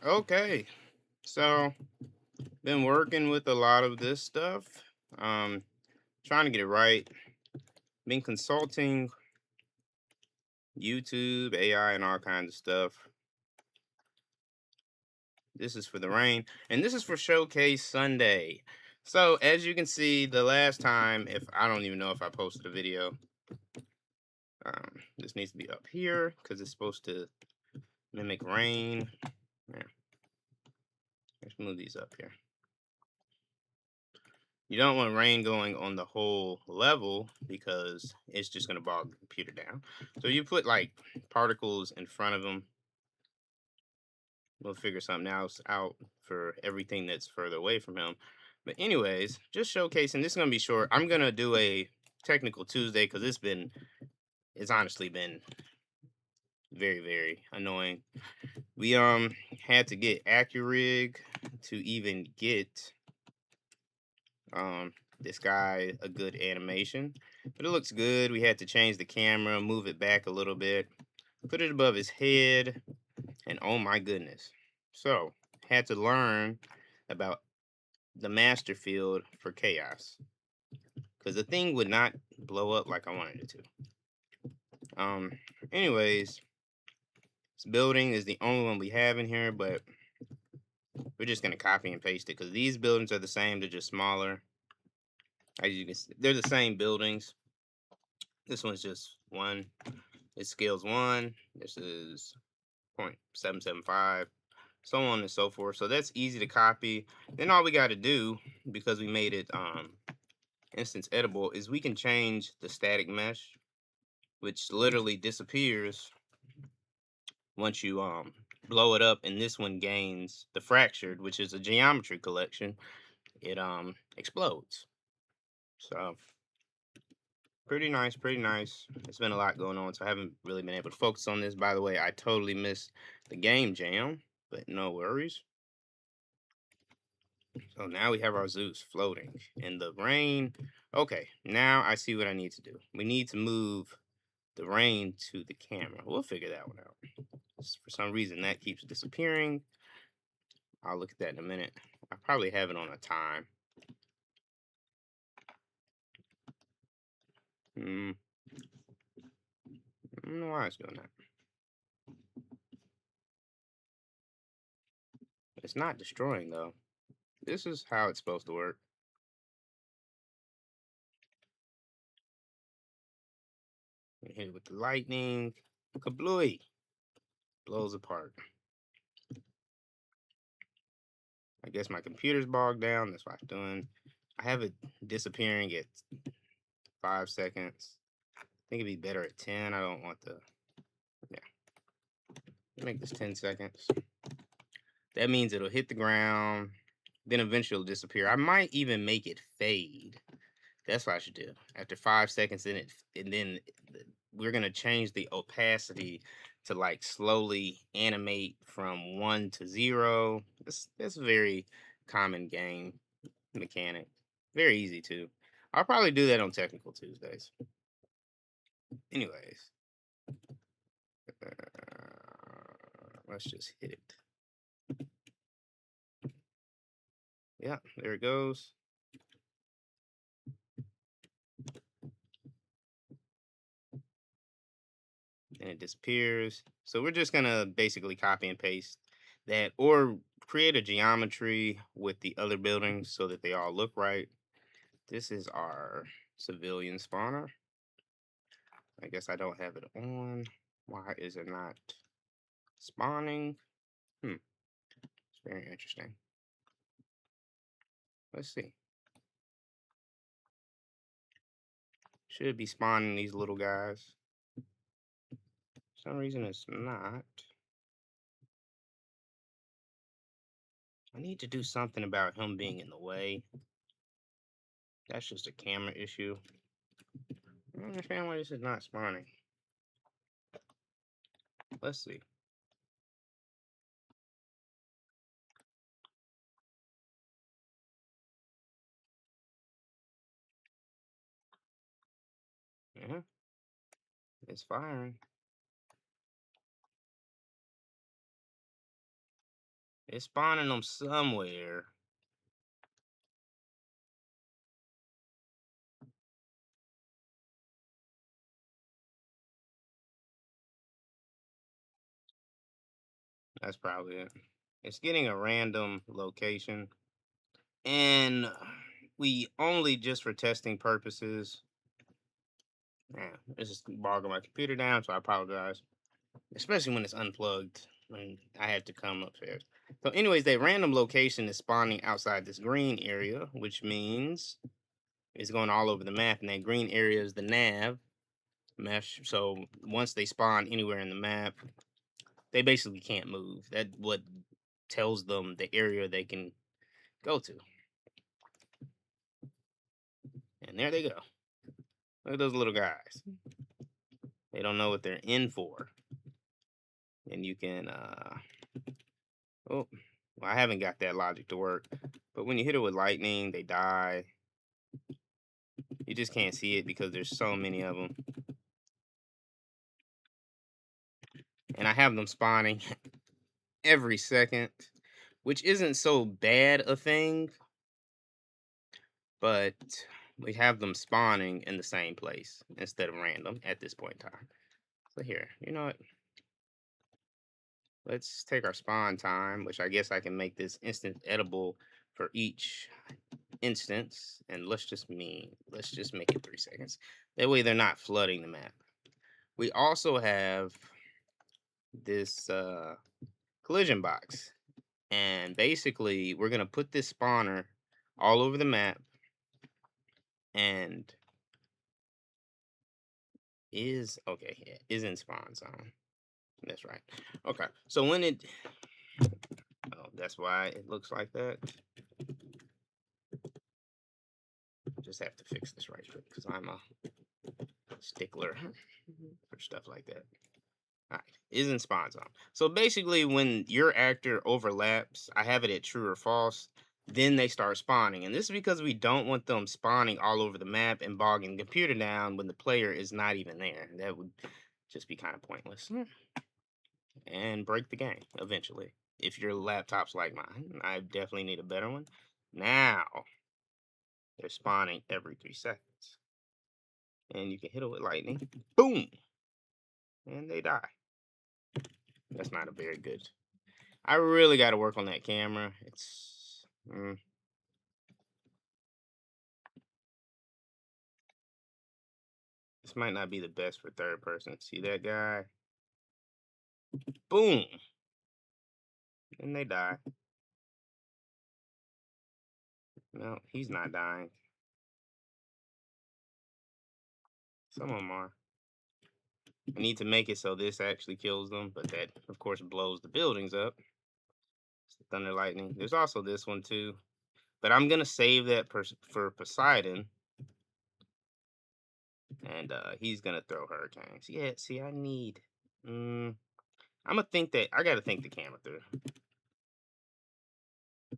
Okay, so been working with a lot of this stuff. Um, Trying to get it right. Been consulting YouTube, AI, and all kinds of stuff. This is for the rain, and this is for Showcase Sunday. So as you can see, the last time, if I don't even know if I posted a video, this needs to be up here because it's supposed to mimic rain. Yeah, let's move these up here. You don't want rain going on the whole level because it's just going to bog the computer down. So you put like particles in front of them. We'll figure something else out for everything that's further away from him. But anyways, just showcasing. This is going to be short. I'm going to do a technical Tuesday because it's honestly been very annoying. We had to get AccuRIG to even get um this guy a good animation, but it looks good. We had to change the camera, move it back a little bit, put it above his head, and oh my goodness. So had to learn about the master field for chaos because the thing would not blow up like I wanted it to. Anyways, this building is the only one we have in here, but we're just gonna copy and paste it because these buildings are the same, they're just smaller. As you can see, they're the same buildings. This one's just one. It scales 1. This is 0.775, so on and so forth. So that's easy to copy. Then all we got to do, because we made it instance editable, is we can change the static mesh, which literally disappears once you blow it up. And this one gains the fractured, which is a geometry collection. It explodes. So pretty nice, pretty nice. It's been a lot going on, so I haven't really been able to focus on this. By the way, I totally missed the game jam, but no worries. So now we have our Zeus floating in the rain. Okay, now I see what I need to do. We need to move the rain to the camera. We'll figure that one out. For some reason, that keeps disappearing. I'll look at that in a minute. I probably have it on a time. Hmm. I don't know why it's doing that. It's not destroying though. This is how it's supposed to work. You hit it with the lightning. Kablooey! Blows apart. I guess my computer's bogged down. That's what I'm doing. I have it disappearing at 5 seconds. I think it'd be better at 10. I don't want the. Yeah. Make this 10 seconds. That means it'll hit the ground. Then eventually it'll disappear. I might even make it fade. That's what I should do. After 5 seconds, then we're gonna change the opacity to like slowly animate from 1 to 0. That's a very common game mechanic. Very easy too. I'll probably do that on Technical Tuesdays. Anyways, let's just hit it. Yeah, there it goes. And it disappears. So we're just gonna basically copy and paste that, or create a geometry with the other buildings so that they all look right. This is our civilian spawner. I guess I don't have it on. Why is it not spawning? It's very interesting. Let's see. Should be spawning these little guys. For some reason it's not. I need to do something about him being in the way. That's just a camera issue. I don't understand why this is not spawning. Let's see. Yeah, it's firing. It's spawning them somewhere. That's probably it. It's getting a random location. And we only, just for testing purposes. Yeah, this is bogging my computer down, so I apologize. Especially when it's unplugged. When I had to come upstairs. So, anyways, that random location is spawning outside this green area, which means it's going all over the map. And that green area is the nav mesh. So once they spawn anywhere in the map, they basically can't move. That what tells them the area they can go to. And there they go. Look at those little guys. They don't know what they're in for. And you can oh, well, I haven't got that logic to work. But when you hit it with lightning, they die. You just can't see it because there's so many of them. And I have them spawning every second, which isn't so bad a thing, but we have them spawning in the same place instead of random at this point in time. So here, you know what? Let's take our spawn time, which I guess I can make this instant edible for each instance, and let's just make it 3 seconds. That way they're not flooding the map. We also have this collision box, and basically we're gonna put this spawner all over the map. And is okay, yeah, is in spawn zone. That's right. Okay, so when it, oh, that's why it looks like that. Just have to fix this right quick because I'm a stickler for stuff like that. All right, is in spawn zone. So basically, when your actor overlaps, I have it at true or false. Then they start spawning, and this is because we don't want them spawning all over the map and bogging the computer down when the player is not even there. That would just be kind of pointless and break the game eventually. If your laptop's like mine, I definitely need a better one. Now they're spawning every 3 seconds, and you can hit it with lightning, boom, and they die. That's not a very good. I really got to work on that camera. It's this might not be the best for third person. See that guy? Boom, and they die. No, he's not dying. Some of them are. I need to make it so this actually kills them, but that, of course, blows the buildings up. It's the thunder lightning. There's also this one too, but I'm gonna save that for Poseidon, and he's gonna throw hurricanes. Yeah, see, I need. I'm gonna think that I gotta think the camera through.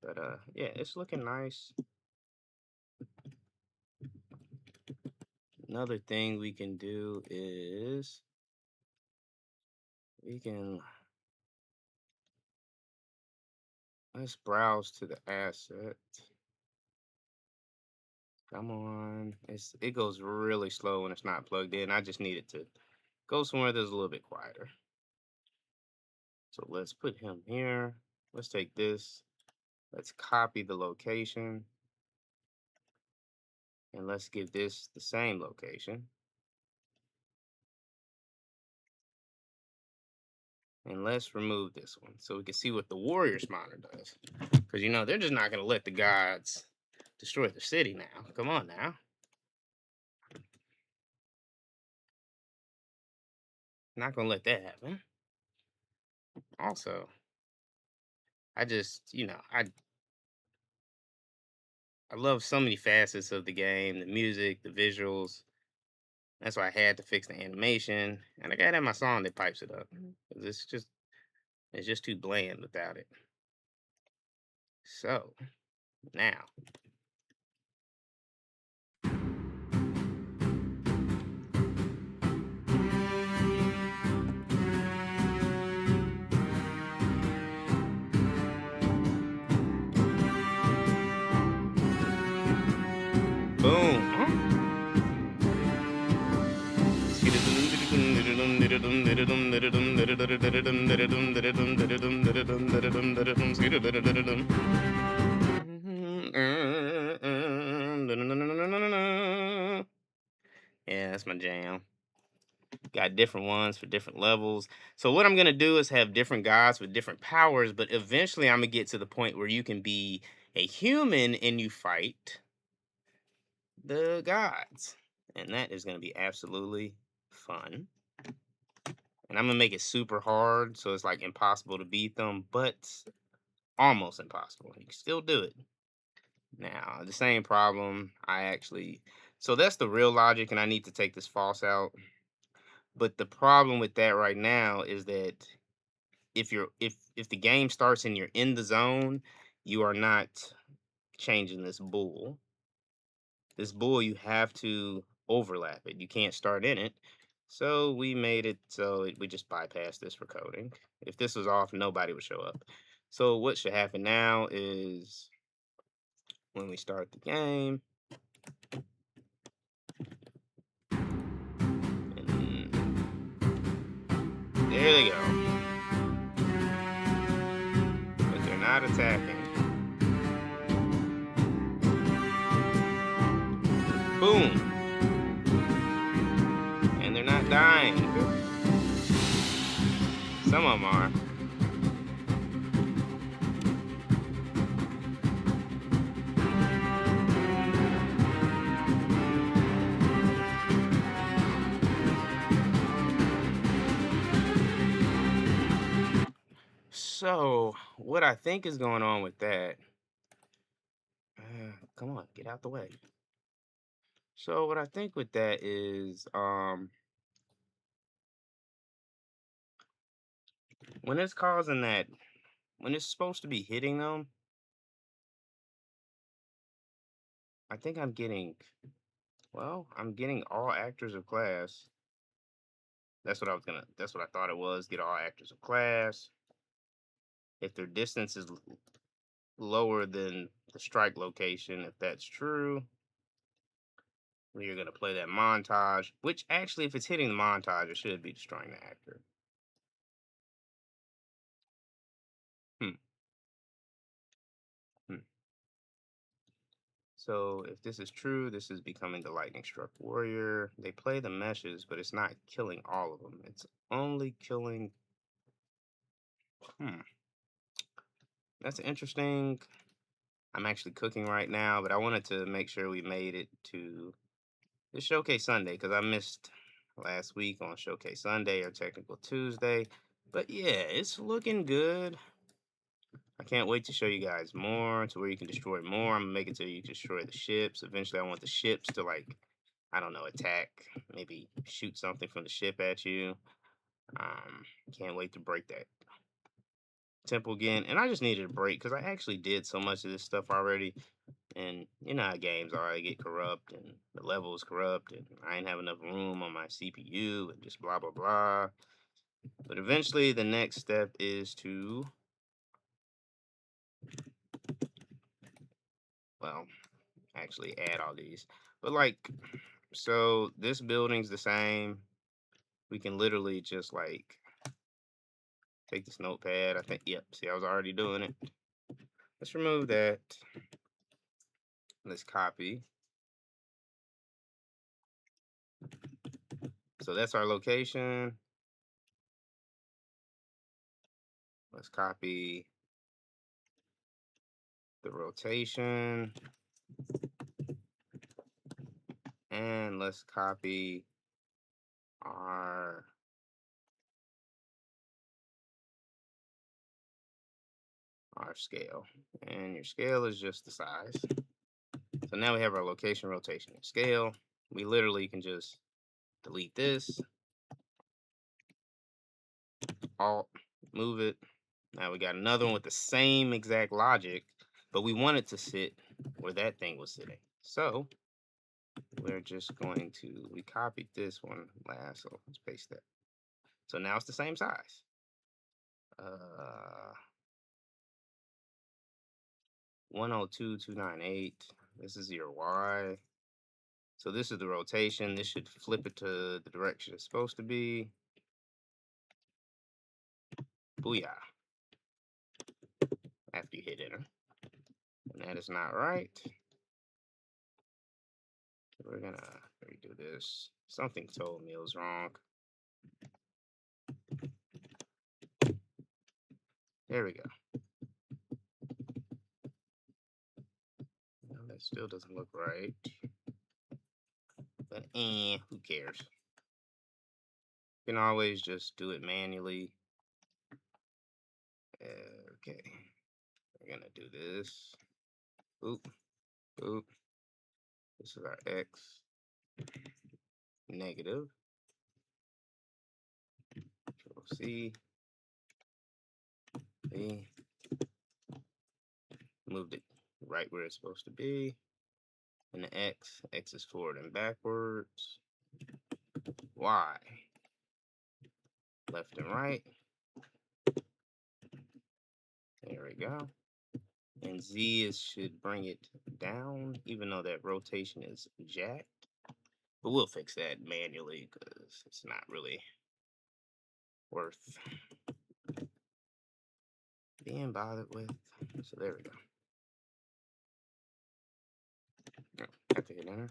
But yeah, it's looking nice. Another thing we can do is let's browse to the asset. Come on. It goes really slow when it's not plugged in. I just need it to go somewhere that's a little bit quieter. So let's put him here. Let's take this. Let's copy the location. And let's give this the same location. And let's remove this one so we can see what the warrior spawner does. Because, you know, they're just not going to let the gods destroy the city now. Come on now. Not going to let that happen. Also, I just, you know, I love so many facets of the game, the music, the visuals. That's why I had to fix the animation. And I got to have my song that pipes it up. It's just too bland without it. So, now. Yeah, that's my jam. Got different ones for different levels. So what I'm gonna do is have different gods with different powers, but eventually I'm gonna get to the point where you can be a human and you fight the gods. And that is gonna be absolutely fun. And I'm gonna make it super hard, so it's like impossible to beat them, but almost impossible. You can still do it. Now, the same problem, so that's the real logic, and I need to take this false out. But the problem with that right now is that if the game starts and you're in the zone, you are not changing this bool. This bool, you have to overlap it. You can't start in it. So we made it so we just bypass this for coding. If this was off, nobody would show up. So what should happen now is when we start the game, and there they go. But they're not attacking. Boom. And they're not dying. Some of them are. So, what I think is going on with that, come on, get out the way. So, what I think with that is, when it's causing that, when it's supposed to be hitting them, I think I'm getting all actors of class. That's what I thought it was, get all actors of class. If their distance is lower than the strike location, if that's true, you're going to play that montage, which actually, if it's hitting the montage, it should be destroying the actor. Hmm. Hmm. So if this is true, this is becoming the lightning struck warrior. They play the meshes, but it's not killing all of them. It's only killing. Hmm. That's interesting. I'm actually cooking right now, but I wanted to make sure we made it to the Showcase Sunday because I missed last week on Showcase Sunday or Technical Tuesday. But yeah, it's looking good. I can't wait to show you guys more to where you can destroy more. I'm gonna make it so you can destroy the ships. Eventually, I want the ships to, like, I don't know, attack, maybe shoot something from the ship at you. Can't wait to break that temple again. And I just needed a break because I actually did so much of this stuff already. And you know how games are, they get corrupt and the level is corrupt and I ain't have enough room on my CPU and just blah blah blah. But eventually the next step is to, well, actually add all these. But like, so this building's the same. We can literally just like take this notepad. I think, yep, see, I was already doing it. Let's remove that. Let's copy. So that's our location. Let's copy the rotation. And let's copy our scale. And your scale is just the size. So now we have our location, rotation, and scale. We literally can just delete this, alt, move it. Now we got another one with the same exact logic, but we want it to sit where that thing was sitting. So we're just going to, we copied this one last, so let's paste that. So now it's the same size. 102,298. This is your Y. So this is the rotation. This should flip it to the direction it's supposed to be. Booyah. After you hit enter. And that is not right. We're gonna redo this. Something told me it was wrong. There we go. No, that still doesn't look right. But who cares? You can always just do it manually. Okay. We're gonna do this. Oop, oop. This is our X. Negative. Control C. B. Moved it right where it's supposed to be. And the X is forward and backwards. Y. Left and right. There we go. And Z should bring it down, even though that rotation is jacked. But we'll fix that manually because it's not really worth being bothered with. So there we go. Oh, have to hit enter.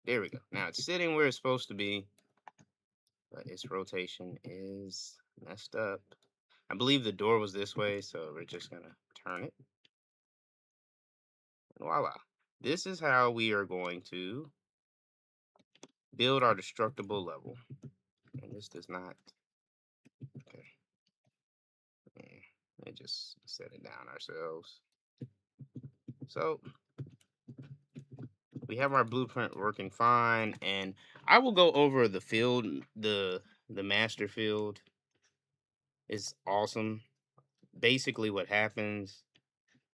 There we go. Now it's sitting where it's supposed to be, but its rotation is messed up. I believe the door was this way, so we're just gonna turn it. And voila. This is how we are going to build our destructible level. And this does not. Okay. Let just set it down ourselves. So we have our blueprint working fine, and I will go over the field. The master field is awesome. Basically, what happens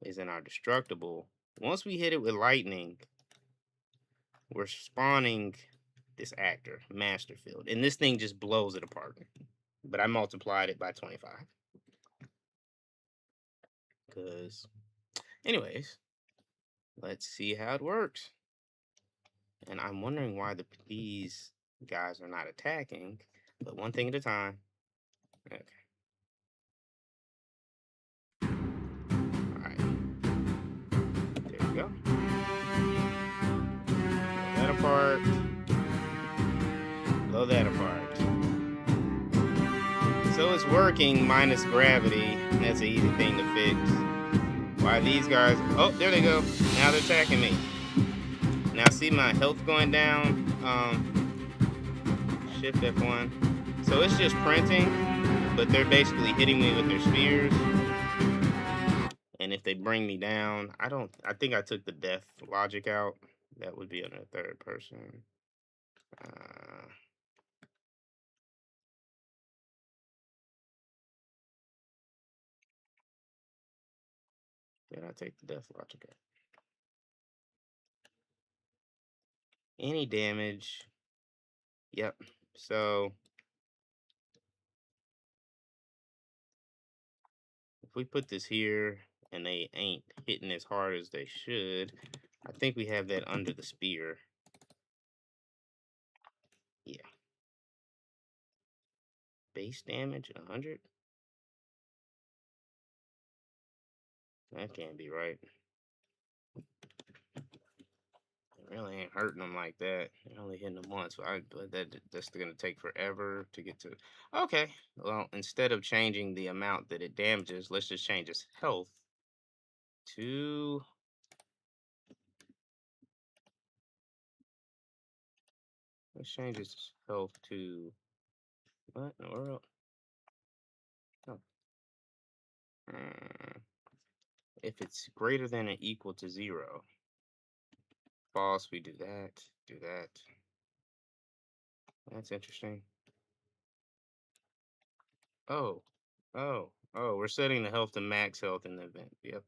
is in our destructible, once we hit it with lightning, we're spawning this actor, master field, and this thing just blows it apart. But I multiplied it by 25. Because, anyways, let's see how it works. And I'm wondering why these guys are not attacking, but one thing at a time. Okay. All right. There we go. Blow that apart. Blow that apart. So it's working minus gravity, and that's an easy thing to fix. Why these guys? Oh, there they go. Now they're attacking me. Now see my health going down. Shift F1. So it's just printing, but they're basically hitting me with their spears. And if they bring me down, I think I took the death logic out. That would be in a third person. Did I take the death logic out? Any damage. Yep. So if we put this here and they ain't hitting as hard as they should, I think we have that under the spear. Yeah. Base damage 100? That can't be right. It really ain't hurting them like that. They're only hitting them once, but that's gonna take forever to get to. Okay, well, instead of changing the amount that it damages, let's just change its health to. Let's change its health to. What in the world? Oh. If it's greater than or equal to 0. False, we do that. Do that. That's interesting. Oh, we're setting the health to max health in the event. Yep.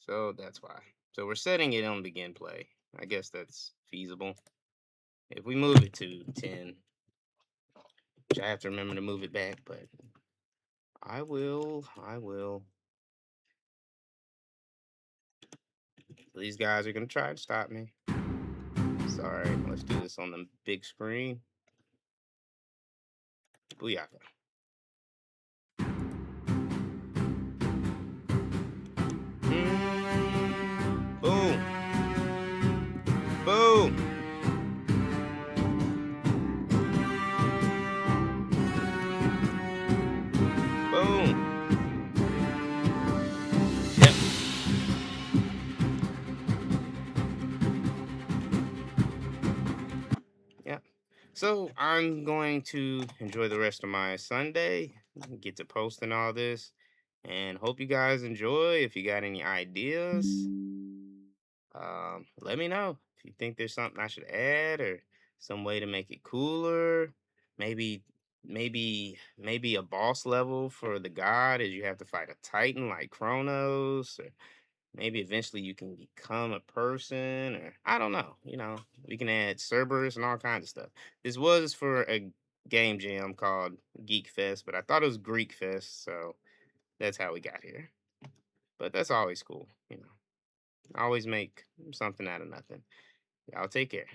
So that's why. So we're setting it on begin play. I guess that's feasible. If we move it to 10, which I have to remember to move it back, but I will. These guys are going to try to stop me. Sorry, let's do this on the big screen. Booyaka. So I'm going to enjoy the rest of my Sunday, get to posting all this, and hope you guys enjoy. If you got any ideas, let me know. If you think there's something I should add or some way to make it cooler, maybe, maybe a boss level for the god is you have to fight a titan like Kronos, or maybe eventually you can become a person, or I don't know. We can add Cerberus and all kinds of stuff. This was for a game jam called Geek Fest, but I thought it was Greek Fest, so that's how we got here. But that's always cool. Always make something out of nothing. Y'all take care.